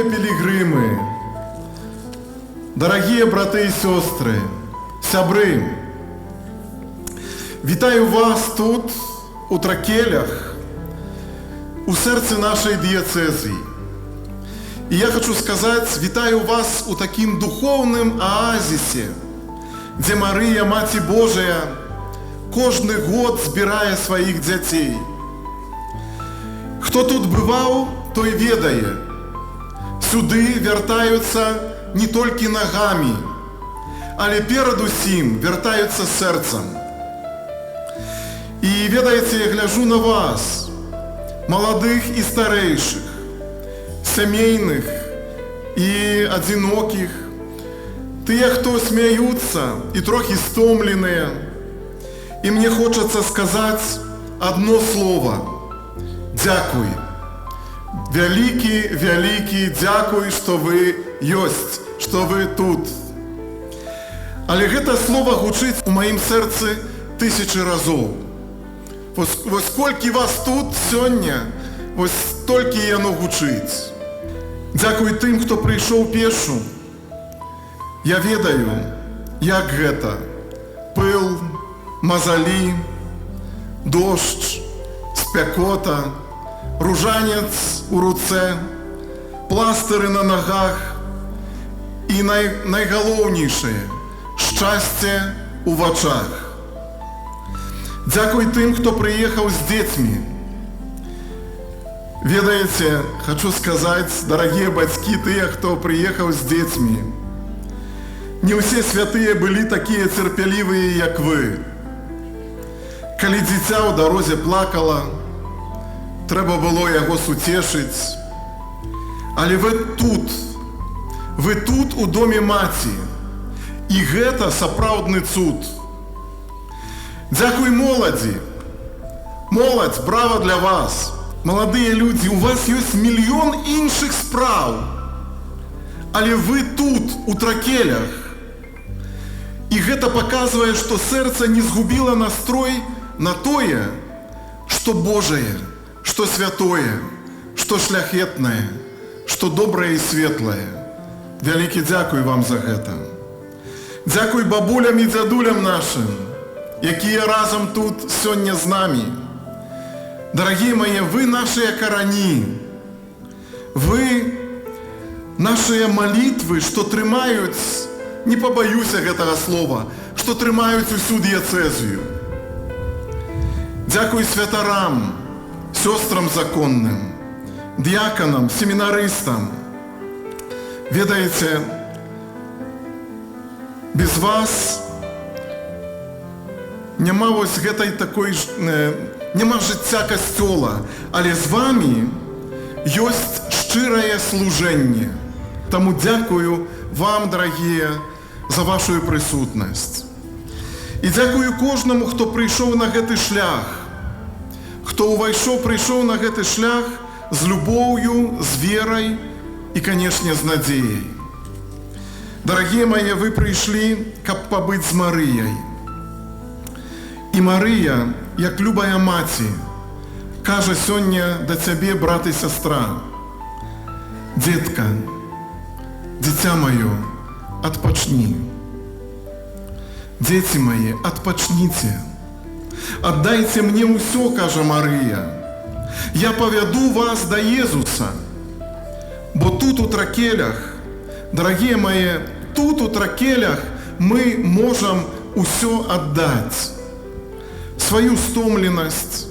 Дорогие пилигримы, дорогие браты и сестры, сябры, вітаю вас тут, у Тракелях, у сердце нашей диецезии. И я хочу сказать, вітаю вас у таким духовным оазисе, где Мария, Мать Божия, кожный год збирає своих детей. Кто тут бывал, той ведае. Сюды вертаются не только ногами, але перад усім вертаются сердцем. И ведаете, я гляжу на вас, молодых и старейших, семейных и одиноких, тыя, кто смеются и трохи стомленные. И мне хочется сказать одно слово. Дякуй. Великий, великий, дякуй, что вы есть, что вы тут. Але гэта слово гучыць у маім сердце тысячи разоў. Вось сколькі вас тут сёння, вось столькі яно гучыць. Дякуй тым, хто прыйшоў пешу. Я ведаю, як гэта. Пыл, мазалі, дождж, спякота, ружанец у руцэ, пластыры на ногах і найгалоўнейшае – шчасце у вачах. Дзякуй тым, хто прыехаў з дзецьмі. Ведаеце, хочу сказаць, дарагія бацькі, тыя, хто прыехаў з дзецьмі, не ўсе святыя былі такія цярпялівыя, як вы. Калі дзіця ў дарозе плакала, трэба было яго суцешыць. Але вы тут у доме маці. І гэта сапраўдны цуд. Дзякуй моладзі. Моладзь, брава для вас. Маладыя людзі, у вас ёсць мільён іншых спраў. Але вы тут, у Тракелях. І гэта паказвае, што сэрца не згубіла настрой на тое, што Божае, што святое, што шляхетнае, што добрае і светлае. Вялікі дзякуй вам за гэта. Дзякуй бабулям і дзядулям нашым, якія разам тут сёння з намі. Дарагія мае, вы нашыя карані. Вы нашыя малітвы, што трымаюць, не пабаюся гэтага слова, што трымаюць усю дыяцэзію. Дзякуй святарам, сёстрам законным, дыяканам, семінарыстам. Ведаеце, без вас няма вось гэтай такой, няма жыцця касцёла, але з вами ёсць шчырае служэнне. Таму дзякую вам, дарагія, за вашу прысутнасць. І дзякую кожнаму, хто прыйшоў на гэты шлях, хто прыйшоў на гэты шлях з любоўю, з верай і, канешне, з надзеяй. Дарагія мае, вы прыйшлі, каб пабыць з Марыяй. І Марыя, як любая маці, кажа сёння да цябе, брат і сястра: дзетка, дзіця маё, адпачні. Дзеці мае, адпачніце. Аддайце мне ўсё, кажа Марыя. Я павяду вас да Езуса. Бо тут у Тракелях, дарагія мае, тут у Тракелях мы можам усё аддаць. Сваю стомленасць,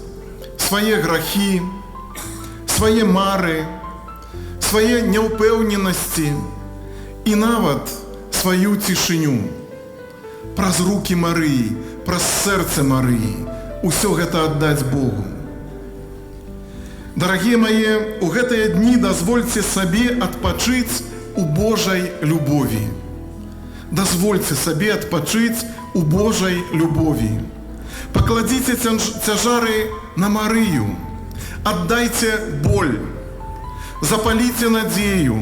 свае грахі, свае мары, свае няўпэўненасці і нават сваю цішыню. Праз рукі Марыі, праз сэрца Марыі усё гэта аддаць Богу. Дарагія мае, у гэтыя дні дазвольце сабе адпачыць у Божай любові. Дазвольце сабе адпачыць у Божай любові. Пакладзіце цяжары на Марыю, аддайце боль, запаліце надзею,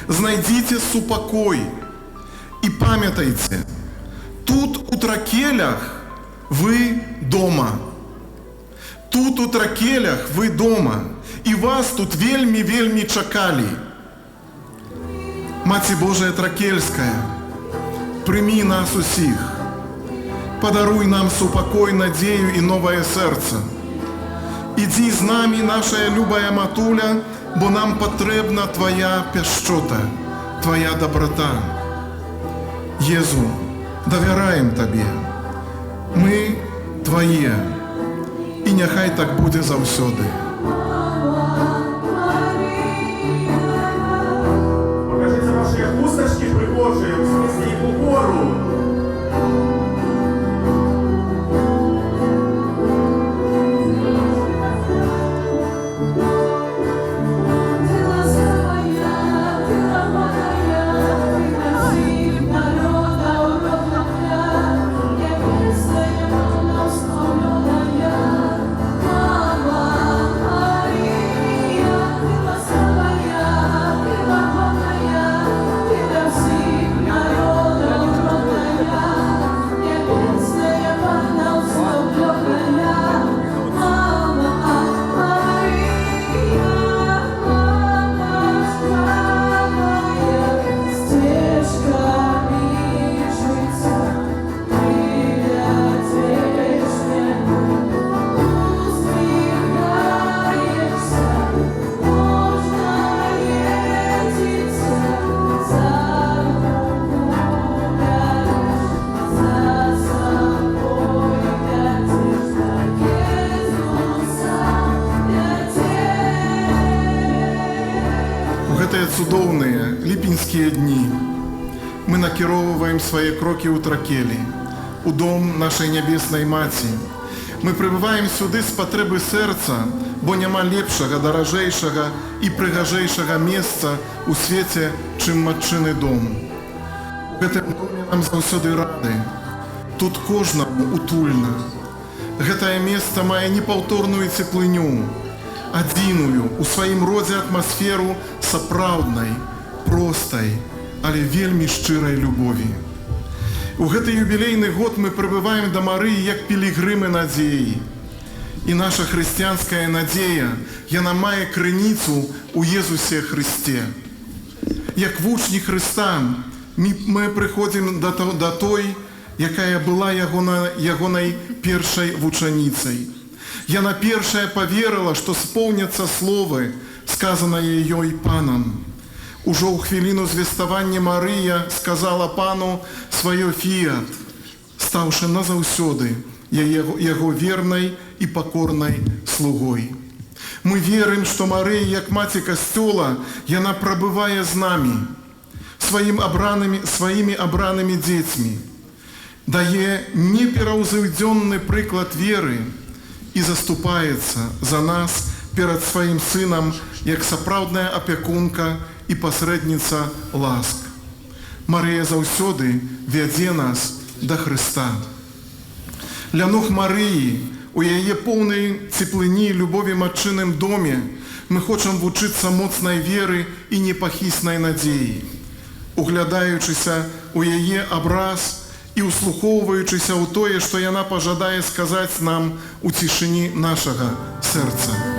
знайдзіце супакой і памятайце, тут у Тракелях вы дома. Тут у Тракелях вы дома, і вас тут вельмі чакалі. Маці Божая Тракельская, прыmi нас усіх, падаруй нам супакой, надзею і новае сэрца. Ідзі з намі, нашая любая матуля, бо нам патрэбна Твая пяшчота, Твая доброта. Езу, давяраем Табе, мы Твае, і няхай так будзе заўсёды. Покажите ваши хусточки пригожие, в смысле их убору. Гэтыя цудоўныя ліпеньскія дні мы накіроўваем свае крокі ў Тракелі, у дом нашай нябеснай маці. Мы прыбываем сюды з патрэбы сэрца, бо няма лепшага, даражэйшага і прыгажэйшага месца ў свеце, чым матчыны дом. У гэтым доме нам заўсёды рады. Тут кожнаму утульна. Гэтае месца мае непаўторную цеплыню, адзіную у сваім родзе атмасферу сапраўднай, простай, але вельмі шчырай любові. У гэты юбілейны год мы прыбываем да Марыі як пілігрымы надзеі. І наша хрысціянская надзея, яна мае крыніцу ў Езусе Хрысце. Як вучні Хрыста мы прыходзім да той, якая была ягонай першай вучаніцай. Яна першая поверила, што споўняцца словы, сказаныя ёй Панам. Ужо ў хвіліну звеставання Марыя сказала Пану сваё фіят, стаўшы назаўсёды яго вернай і пакорнай слугой. Мы верым, што Марыя, як маці Касцёла, яна прабывае з намі, сваімі абранымі дзецьмі, дае непераўзыўдзённы прыклад веры і заступаецца за нас перад сваім сынам як сапраўдная апякунка і пасрэдніца ласк. Марыя заўсёды вядзе нас да Хрыста. Ля ног Марыі, у яе поўнай цеплыні любові матчыным доме, мы хочам вучыцца моцнай веры і непахіснай надзеі, углядаючыся ў яе абраз і услухоўваючыся ў тое, што яна пажадае сказаць нам у цішыні нашага сэрца.